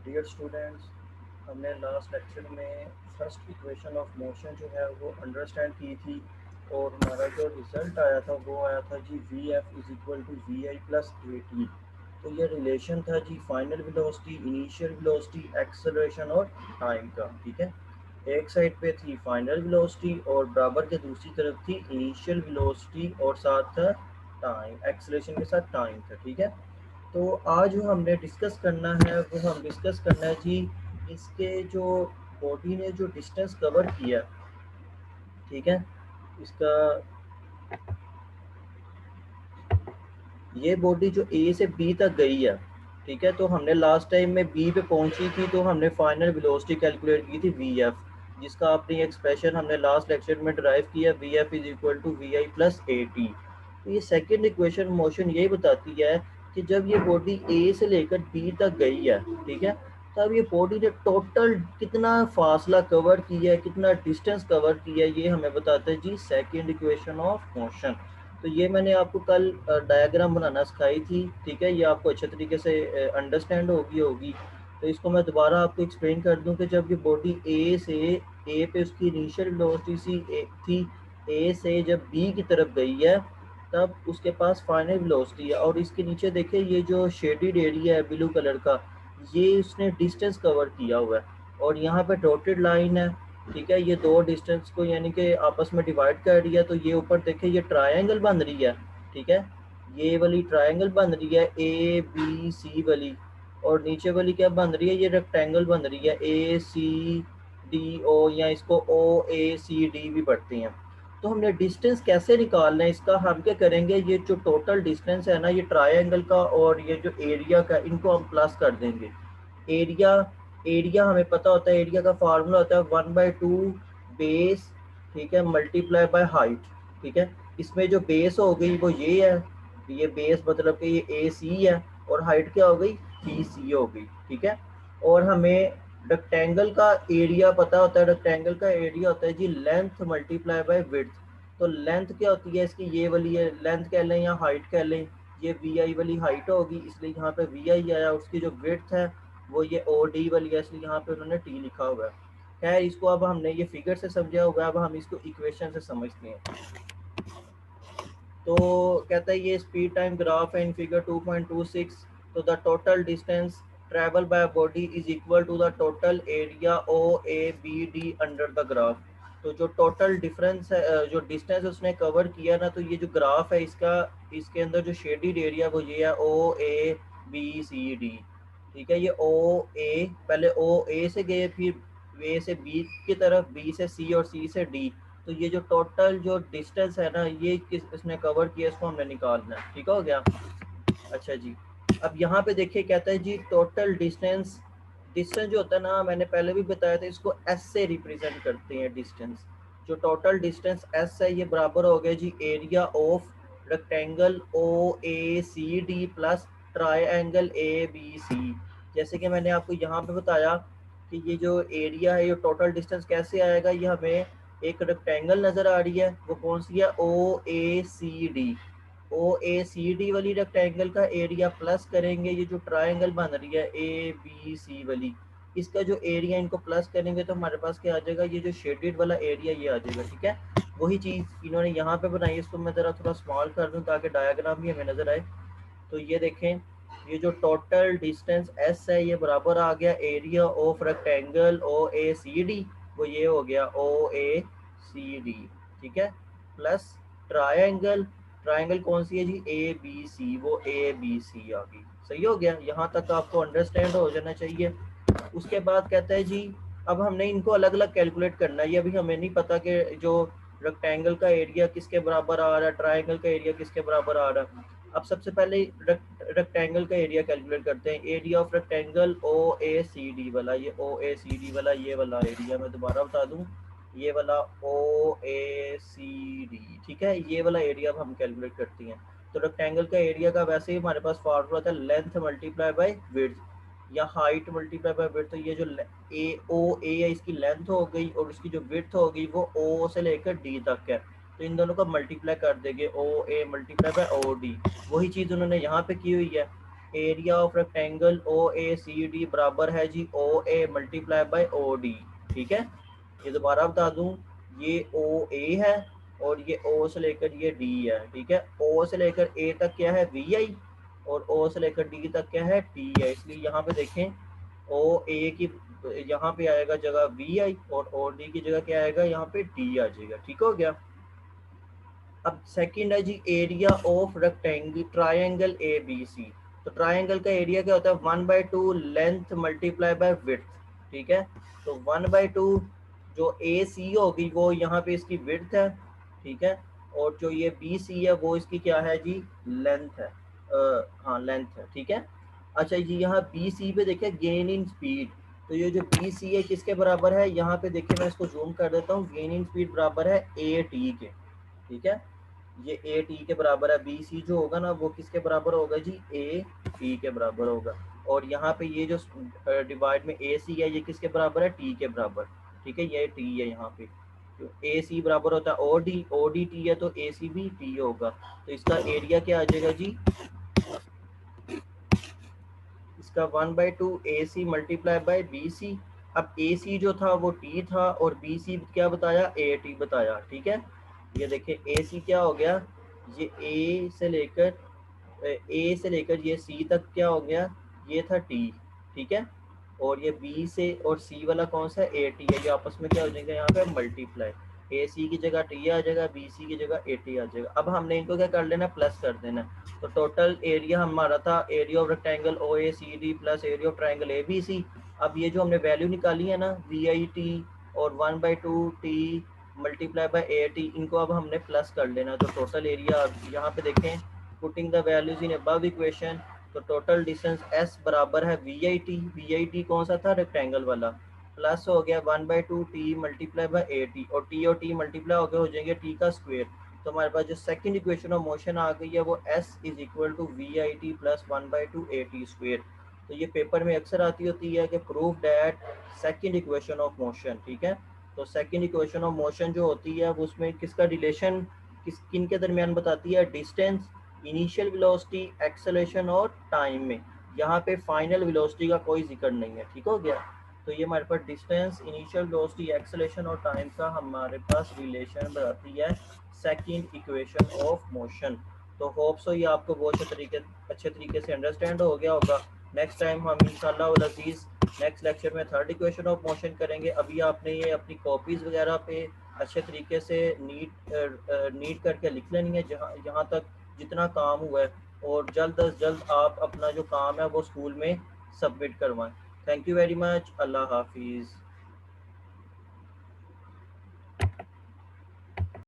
Dear students, हमने last lecture में first equation of motion जो है वो अंडरस्टैंड की थी और हमारा जो रिज़ल्ट आया था वो आया था जी v f is equal to v i plus a t. तो ये रिलेशन था जी final velocity, initial velocity, acceleration और टाइम का। ठीक है, एक साइड पे थी फाइनल वेलोसिटी और बराबर के दूसरी तरफ थी इनिशियल वेलोसिटी और साथ था टाइम, एक्सेलरेशन के साथ टाइम था। ठीक है, तो आज जो हमने डिस्कस करना है वो हम डिस्कस करना है जी इसके जो बॉडी ने जो डिस्टेंस कवर किया। ठीक है, इसका ये बॉडी जो ए से बी तक गई है। ठीक है, तो हमने लास्ट टाइम में बी पे पहुंची थी तो हमने फाइनल वेलोसिटी कैलकुलेट की थी वी एफ, जिसका अपनी एक्सप्रेशन हमने लास्ट लेक्चर में ड्राइव किया, v f is equal to v i plus a t. तो ये सेकेंड इक्वेशन मोशन यही बताती है कि जब ये बॉडी ए से लेकर बी तक गई है, ठीक है, तब ये बॉडी ने टोटल कितना फासला कवर किया है, कितना डिस्टेंस कवर किया है, ये हमें बताता है जी सेकेंड इक्वेशन ऑफ मोशन। तो ये मैंने आपको कल डायग्राम बनाना सिखाई थी। ठीक है, ये आपको अच्छे तरीके से अंडरस्टैंड होगी। तो इसको मैं दोबारा आपको एक्सप्लेन कर दूं कि जब ये बॉडी ए से ए पे उसकी इनिशियल वेलोसिटी थी, ए से जब बी की तरफ गई है तब उसके पास फाइनल वेलोसिटी है। और इसके नीचे देखिए ये जो शेडिड एरिया है ब्लू कलर का, ये उसने डिस्टेंस कवर किया हुआ है और यहाँ पे डॉटेड लाइन है। ठीक है, ये दो डिस्टेंस को यानी कि आपस में डिवाइड कर रही है। तो ये ऊपर देखिए ये ट्रायंगल बन रही है। ठीक है, ये वाली ट्रायंगल बन रही है ए बी सी वाली, और नीचे वाली क्या बन रही है, ये रेक्टेंगल बन रही है ए सी डी ओ, या इसको ओ ए सी डी भी पढ़ते हैं। तो हमने डिस्टेंस कैसे निकालना है इसका, हम क्या करेंगे, ये जो टोटल डिस्टेंस है ना ये ट्रायंगल का और ये जो एरिया का, इनको हम प्लस कर देंगे। एरिया एरिया हमें पता होता है, एरिया का फार्मूला होता है 1/2 बेस, ठीक है, मल्टीप्लाई बाय हाइट। ठीक है, इसमें जो बेस हो गई वो ये है, ये बेस मतलब कि ये ए सी है, और हाइट क्या हो गई, बी सी हो गई। ठीक है, और हमें रेक्टेंगल का एरिया पता होता है, रेक्टेंगल का एरिया होता है जी लेंथ मल्टीप्लाई बाय विड्थ। तो लेंथ क्या होती है इसकी, ये वाली है, लेंथ कह लें या हाइट कह लें, ये वी आई वाली हाइट होगी इसलिए यहाँ पे वी आई आया। उसकी जो विड्थ है वो ये ओ डी वाली है इसलिए यहाँ पे उन्होंने टी लिखा हुआ है। खैर, इसको अब हमने ये फिगर से समझा हुआ है, अब हम इसको इक्वेशन से समझते हैं। तो कहता है ये स्पीड टाइम ग्राफ है इन फिगर 2.26। तो the total distance travel by body is equal to the total area O A B D under the graph. तो जो टोटल डिफरेंस है, जो डिस्टेंस उसने कवर किया ना, तो ये जो ग्राफ है इसका, इसके अंदर जो शेडिड एरिया वो ये है ओ ए बी सी डी। ठीक है, ये ओ ए, पहले ओ ए से गए, फिर ए से बी की तरफ, बी से सी और सी से डी। तो ये जो टोटल जो डिस्टेंस है ना ये किस इसने कवर किया, इसको हमने निकालना है। ठीक हो गया। अच्छा जी, अब यहाँ पे देखिए कहता है जी टोटल डिस्टेंस, डिस्टेंस जो होता है ना मैंने पहले भी बताया था, इसको एस से रिप्रेजेंट करते हैं डिस्टेंस। जो टोटल डिस्टेंस एस है ये बराबर हो गया जी area of rectangle O A C D plus triangle A B C. जैसे कि मैंने आपको यहाँ पे बताया कि ये जो एरिया है, ये टोटल डिस्टेंस कैसे आएगा, ये हमें एक रेक्टेंगल नजर आ रही है, वो कौन सी है, ओ A C D. O A C D वाली रेक्टेंगल का एरिया प्लस करेंगे ये जो ट्रायंगल बन रही है ए बी सी वाली, इसका जो एरिया, इनको प्लस करेंगे तो हमारे पास क्या आ जाएगा, ये जो शेडेड वाला एरिया ये आ जाएगा। ठीक है, वही चीज़ इन्होंने यहाँ पे बनाई। इसको मैं ज़रा थोड़ा स्मॉल कर दूँ ताकि डायग्राम भी हमें नज़र आए। तो ये देखें, ये जो टोटल डिस्टेंस एस है ये बराबर आ गया area of rectangle O A C D, वो ये हो गया ओ ए सी डी। ठीक है, प्लस ट्रायंगल, ट्रायंगल कौन सी है जी, ए बी सी, वो ए बी सी आ गई। सही हो गया, यहाँ तक आपको अंडरस्टैंड हो जाना चाहिए। उसके बाद कहता है जी अब हमने इनको अलग अलग कैलकुलेट करना है। ये अभी हमें नहीं पता कि जो रेक्टेंगल का एरिया किसके बराबर आ रहा है, ट्रायंगल का एरिया किसके बराबर आ रहा है। अब सबसे पहले रेक्टेंगल का एरिया कैलकुलेट करते हैं। Area of rectangle O A C D वाला, ये ओ ए सी डी वाला ये वाला एरिया मैं दोबारा बता दूं, ये वाला ओ ए सी डी। ठीक है, ये वाला एरिया अब हम कैलकुलेट करते हैं। तो रेक्टेंगल का एरिया का वैसे ही हमारे पास फार्मूला था लेंथ मल्टीप्लाई बाय विड्थ या हाइट मल्टीप्लाई बाय विड्थ। तो ये जो ए ओ ए है इसकी लेंथ हो गई और इसकी जो विड्थ हो गई वो ओ से लेकर डी तक है। तो इन दोनों का मल्टीप्लाई कर देंगे, O A multiply by O D. वही चीज़ उन्होंने यहाँ पे की हुई है। Area of rectangle O A C D बराबर है जी O A multiply by O D. ठीक है, ये दोबारा बता दूं, ये ओ ए है और ये ओ से लेकर ये डी है। ठीक है, ओ से लेकर ए तक क्या है वी आई और ओ से लेकर डी तक क्या है टी है। इसलिए यहाँ पे देखें ओ ए की यहाँ पे आएगा जगह वी आई और ओ डी की जगह क्या आएगा यहाँ पे डी आ जाएगा। ठीक हो गया। अब सेकंड है जी area of rectangle triangle A B C. तो ट्रायंगल का एरिया क्या होता है 1/2 लेंथ मल्टीप्लाई बाय विड्थ। ठीक है, तो 1/2 जो ए सी होगी वो यहाँ पे इसकी विड्थ है। ठीक है, और जो ये बी सी है वो इसकी क्या है जी लेंथ है। हाँ लेंथ है। ठीक है, अच्छा जी यहाँ बी सी पे देखिए गेन इन स्पीड। तो ये जो बी सी है किसके बराबर है, यहाँ पे देखिए मैं इसको जूम कर देता हूँ, गेन इन स्पीड बराबर है ए टी के। ठीक है, ये ए टी के बराबर है, बी सी जो होगा ना वो किसके बराबर होगा जी ए टी के बराबर होगा। और यहाँ पे ये जो डिवाइड में ए सी है ये किसके बराबर है टी के बराबर। ठीक है, ये टी है यहाँ पे, तो ए सी बराबर होता है ओ डी टी है तो ए सी भी टी होगा। तो इसका एरिया क्या आ जाएगा जी, इसका 1/2 ए C multiply by B C. अब ए सी जो था वो टी था और बी सी क्या बताया ए टी बताया। ठीक है, ये देखिए ए सी क्या हो गया, ये ए से लेकर ये सी तक क्या हो गया, ये था टी। ठीक है, और ये बी से और सी वाला कौन सा ए टी है, ये आपस में क्या हो जाएगा यहाँ पे मल्टीप्लाई। ए सी की जगह टी आ जाएगा, बी सी की जगह ए टी आ जाएगा। अब हमने इनको क्या कर लेना प्लस कर देना। तो टोटल एरिया हमारा था area of rectangle O A C D plus area of triangle A B C. अब ये जो हमने वैल्यू निकाली है ना वी आई टी और 1/2 T multiply by A T, इनको अब हमने प्लस कर लेना। तो टोटल एरिया यहाँ पे देखें, putting the values in above equation, तो टोटल डिस्टेंस एस बराबर है वी आई टी कौन सा था रेक्टेंगल वाला, प्लस हो गया 1/2 T multiply by A T और टी मल्टीप्लाई हो गए हो जाएंगे टी का स्क्वायर। तो हमारे पास जो सेकंड इक्वेशन ऑफ मोशन आ गई है वो s is equal to v i t plus 1/2 a t square. तो ये पेपर में अक्सर आती होती है कि prove that second equation of motion. ठीक है, तो सेकंड इक्वेशन ऑफ मोशन जो होती है वो उसमें किसका रिलेशन किन के दरमियान बताती है, डिस्टेंस, इनिशियल वेलोसिटी, एक्सेलरेशन और टाइम में। यहाँ पे फाइनल वेलोसिटी का कोई जिक्र नहीं है। ठीक हो गया, तो ये हमारे पास डिस्टेंस, इनिशियल वेलोसिटी, एक्सेलरेशन और टाइम का हमारे पास रिलेशन बताती है सेकंड इक्वेशन ऑफ मोशन। तो होप सो ये आपको बहुत अच्छे तरीके से अंडरस्टैंड हो गया होगा। नेक्स्ट टाइम हम इंशाल्लाह वल अज़ीज़ नेक्स्ट लेक्चर में थर्ड इक्वेशन ऑफ मोशन करेंगे। अभी आपने ये अपनी कॉपीज़ वगैरह पे अच्छे तरीके से नीट करके लिख लेनी है यहाँ तक जितना काम हुआ है, और जल्द अज जल्द आप अपना जो काम है वो स्कूल में सबमिट करवाएं। थैंक यू वेरी मच, अल्लाह हाफिज़।